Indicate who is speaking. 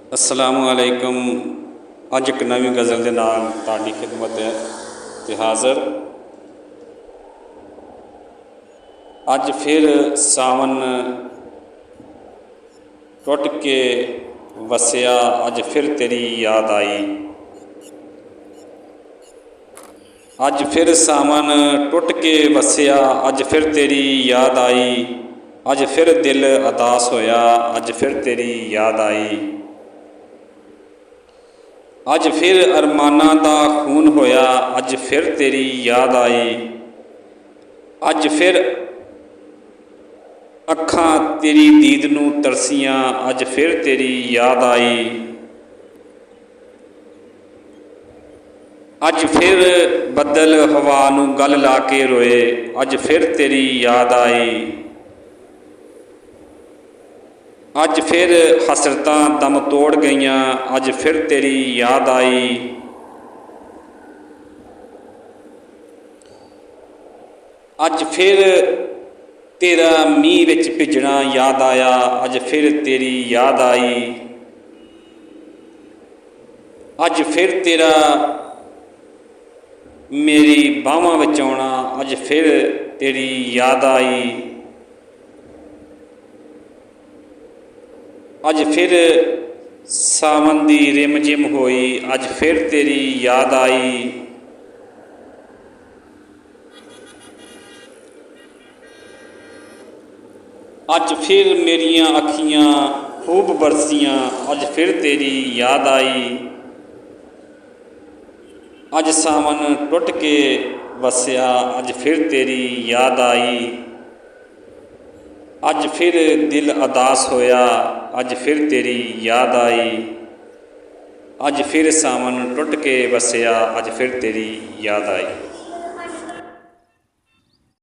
Speaker 1: अस्सलामुअलैकुम। अज एक नवी गज़ल के नाल तुहाडी खिदमत ते हाज़र। अज फिर सावन टुट के वसिया, अज फिर तेरी याद आई। अज फिर सावन टुट के वसिया, अज फिर तेरी याद आई। अज फिर दिल अदास होया, अज फिर तेरी याद आई। अज फिर अरमाना दा खून होया, अज फिर तेरी याद आई। अज फिर अखां तेरी दीद नूं तरसियां, अज फिर तेरी याद आई। अज फिर बदल हवा नूं गल ला के रोए, अज फिर तेरी याद आई। अज फिर हसरतां दम तोड़ गईयां, अज फिर तेरी याद आई। अज फिर तेरा मींह विच भिजणा याद आया, अज फिर तेरी याद आई। अज फिर तेरा मेरी बाहां विच आउणा, अज फिर तेरी याद आई। अज फिर सावन दी रिम जिम होई, अज फिर तेरी याद आई। अज फिर मेरियां अखियां खूब बरसियां, अज फिर तेरी याद आई। अज सावन टुट के वसिया, अज फिर तेरी याद आई। अज फिर दिल अदास होया, अज फिर तेरी याद आई। अज फिर सावन टुट के वसिया, अज फिर तेरी याद आई।